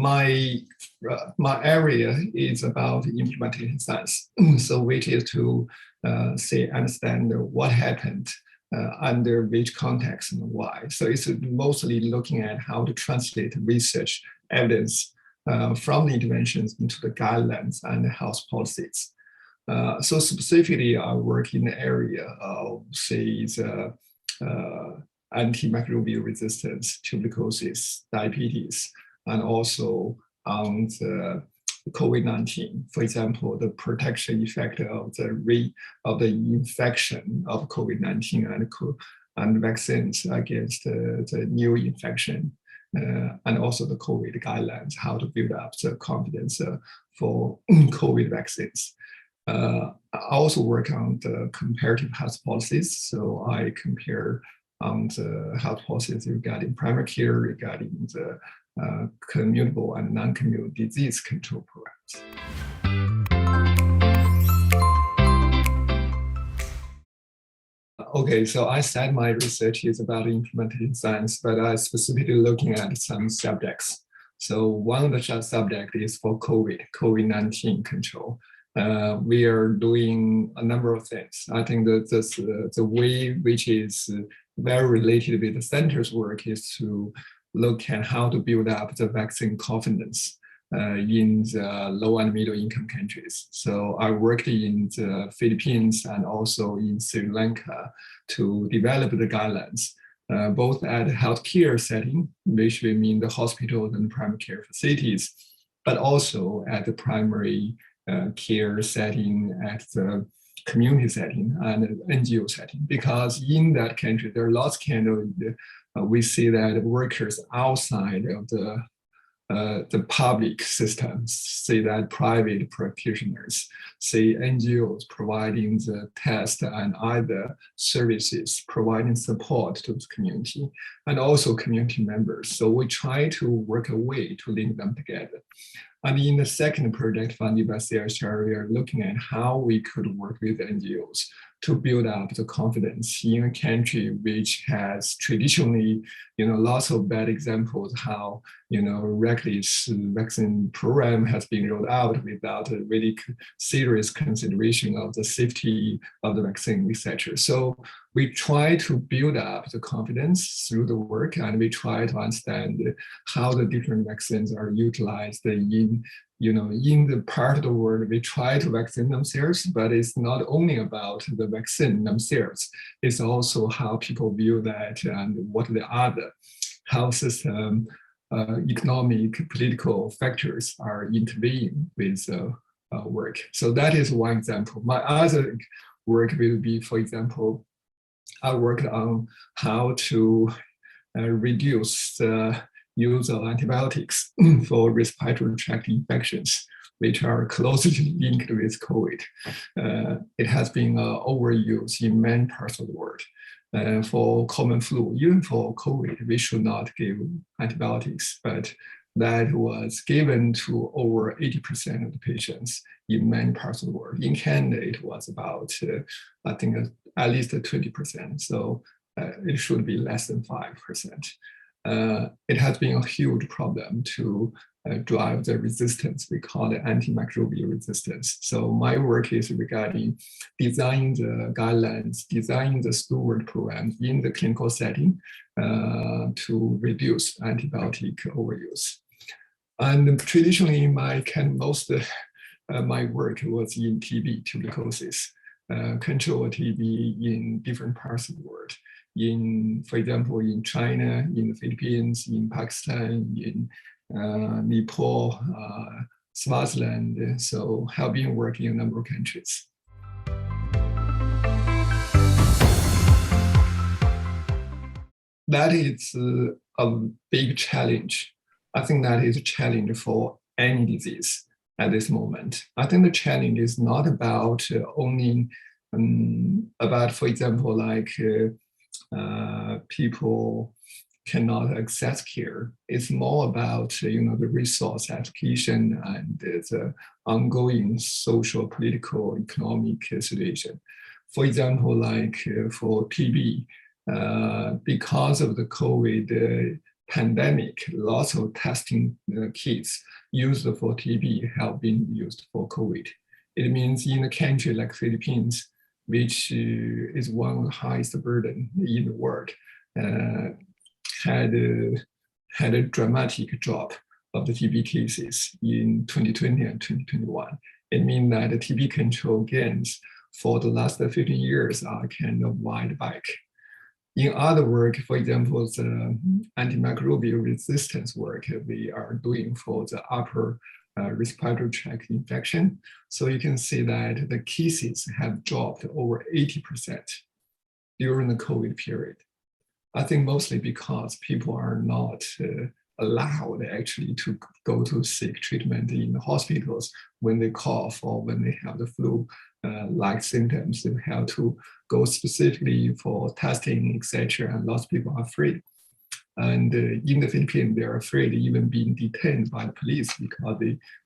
my area is about implementation science, so which is to understand what happened under which context and why. So it's mostly looking at how to translate research evidence from the interventions into the guidelines and the health policies. So specifically, I work in the area of, say, antimicrobial resistance, tuberculosis, diabetes, and also on the COVID-19. For example, the protection effect of the infection of COVID-19 and vaccines against the new infection, and also the COVID guidelines, how to build up the confidence for COVID vaccines. I also work on the comparative health policies, so I compare on the health policies regarding primary care, regarding the communicable and non-communicable disease control programs. Okay, so I said my research is about implementation science, but I specifically looking at some subjects. So one of the subjects is for COVID-19 control. We are doing a number of things. I think that the way which is very related with the center's work is to look at how to build up the vaccine confidence in the low and middle income countries. So I worked in the Philippines and also in Sri Lanka to develop the guidelines, both at the healthcare setting, which will mean the hospitals and primary care facilities, but also at the primary care setting, at the community setting and NGO setting, because in that country there are lots of we see that workers outside of the public systems, say that private practitioners, say NGOs providing the test and other services, providing support to the community, and also community members. So we try to work a way to link them together. And in the second project funded by CIHR, we are looking at how we could work with NGOs to build up the confidence in a country which has traditionally, lots of bad examples how, reckless vaccine program has been rolled out without a really serious consideration of the safety of the vaccine, etc. So we try to build up the confidence through the work, and we try to understand how the different vaccines are utilized in the part of the world we try to vaccine themselves, but it's not only about the vaccine themselves, it's also how people view that and what the other health system, economic, political factors are intervening with work. So that is one example. My other work will be, for example, I worked on how to reduce the use of antibiotics for respiratory tract infections, which are closely linked with COVID. It has been overused in many parts of the world. For common flu, even for COVID, we should not give antibiotics, but that was given to over 80% of the patients in many parts of the world. In Canada, it was about, I think, at least 20%. So it should be less than 5%. It has been a huge problem to drive the resistance. We call it antimicrobial resistance. So my work is regarding designing the guidelines, designing the steward programs in the clinical setting to reduce antibiotic overuse. And traditionally, my work was in TB, tuberculosis, control TB in different parts of the world. For example, in China, in the Philippines, in Pakistan, in Nepal, Swaziland. So have been working in a number of countries. That is a big challenge. I think that is a challenge for any disease at this moment. I think the challenge is not about only about, for example, like people cannot access care. It's more about the resource allocation and the ongoing social, political, economic situation. For example, like for TB, because of the COVID pandemic, lots of testing kits used for TB have been used for COVID. It means in a country like Philippines, which is one of the highest burden in the world, had a dramatic drop of the TB cases in 2020 and 2021. It means that the TB control gains for the last 15 years are kind of wide back. In other work, for example, the antimicrobial resistance work we are doing for the upper respiratory tract infection. So you can see that the cases have dropped over 80% during the COVID period. I think mostly because people are not allowed actually to go to seek treatment in the hospitals when they cough or when they have the flu-like symptoms. They have to go specifically for testing, etc. And lots of people are afraid. And in the Philippines, they're afraid even being detained by the police because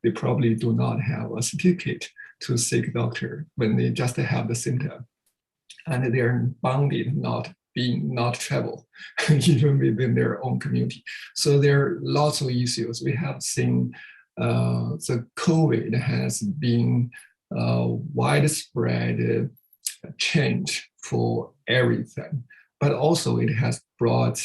they probably do not have a certificate to seek a doctor when they just have the symptom. And they are bounded not travel, even within their own community. So there are lots of issues. We have seen the COVID has been widespread change for everything, but also it has brought,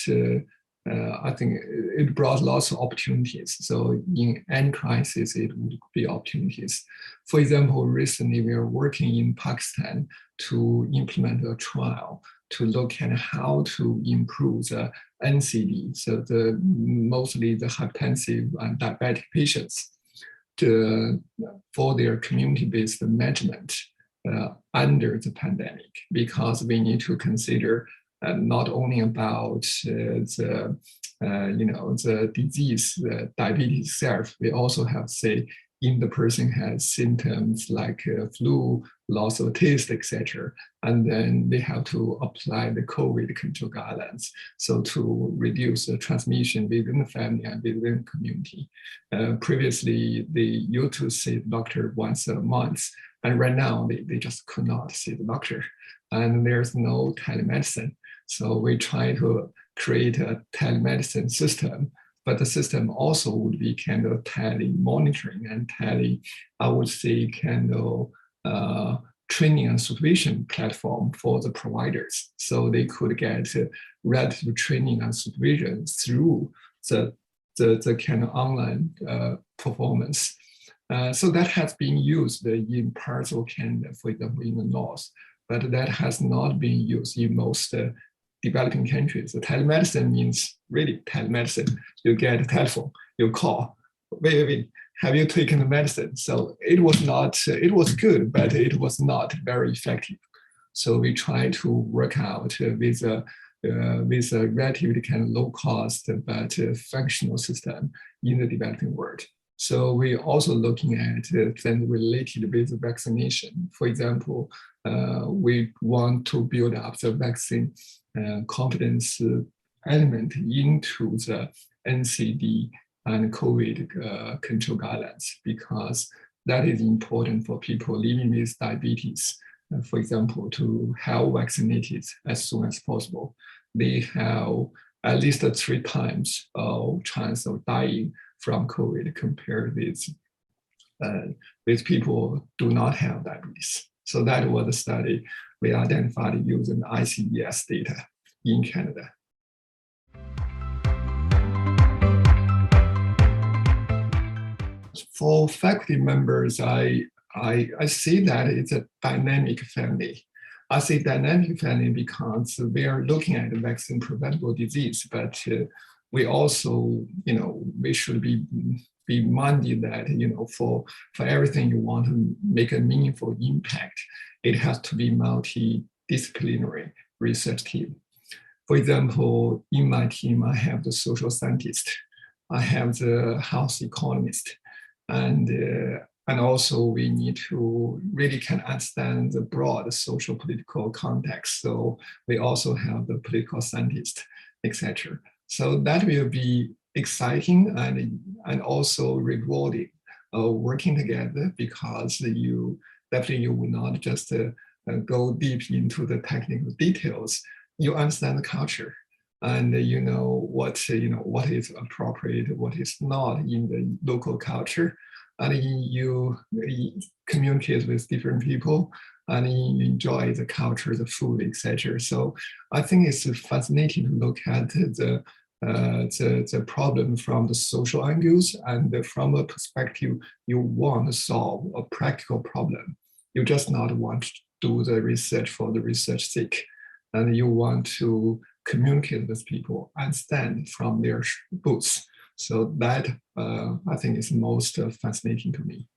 I think it brought lots of opportunities. So in any crisis, it would be opportunities. For example, recently we are working in Pakistan to implement a trial to look at how to improve the NCD, so mostly the hypertensive and diabetic patients for their community-based management under the pandemic, because we need to consider not only about the disease, the diabetes itself, we also have, say, if the person has symptoms like flu, loss of taste, etc., and then they have to apply the COVID control guidelines, so to reduce the transmission within the family and within the community. Previously, they used to see the doctor once a month, and right now they just could not see the doctor, and there's no telemedicine. So we try to create a telemedicine system, but the system also would be kind of tele-monitoring and I would say, kind of training and supervision platform for the providers. So they could get relative training and supervision through the kind of online performance. So that has been used in parts of Canada, for example, in the north, but that has not been used in most developing countries. The telemedicine means really telemedicine. You get a telephone, you call, wait, have you taken the medicine? So it was good, but it was not very effective. So we try to work out with a relatively kind of low cost, but functional system in the developing world. So we're also looking at things related with vaccination. For example, we want to build up the vaccine confidence element into the NCD and COVID control guidelines, because that is important for people living with diabetes, for example, to have vaccinated as soon as possible. They have at least 3 times of chance of dying from COVID compared with people who do not have diabetes. So that was a study we identified using the ICDS data in Canada. For faculty members, I see that it's a dynamic family. I say dynamic family because we are looking at vaccine preventable disease, but we also, we should be minded that, for everything you want to make a meaningful impact, it has to be multidisciplinary research team. For example, in my team, I have the social scientist, I have the health economist, and also we need to really can understand the broad social political context. So we also have the political scientist, etc. So that will be exciting and also rewarding working together, because you will not just go deep into the technical details. You understand the culture. and what is appropriate, what is not in the local culture, and you communicate with different people, and you enjoy the culture, the food, etc. So I think it's fascinating to look at the problem from the social angles, and from a perspective you want to solve a practical problem. You just not want to do the research for the research sake, and you want to communicate with people, understand from their books. So that I think is most fascinating to me.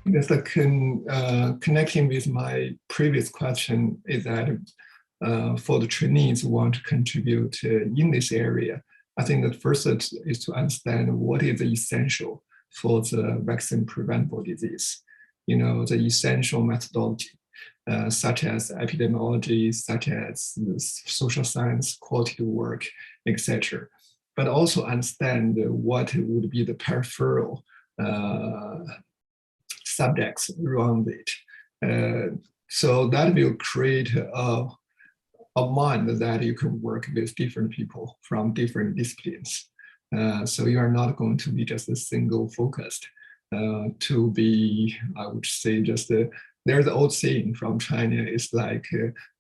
Yes, connecting with my previous question is that for the trainees who want to contribute in this area, I think that first is to understand what is essential for the vaccine preventable disease. The essential methodology, such as epidemiology, such as social science, quality work, etc. But also understand what would be the peripheral subjects around it. So that will create a mind that you can work with different people from different disciplines. So you are not going to be just a single focused. To be, I would say, just there's an old saying from China, it's like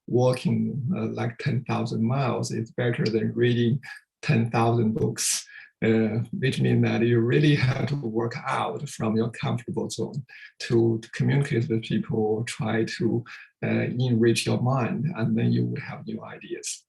walking like 10,000 miles is better than reading 10,000 books. Which means that you really have to work out from your comfortable zone to communicate with people, try to enrich your mind, and then you would have new ideas.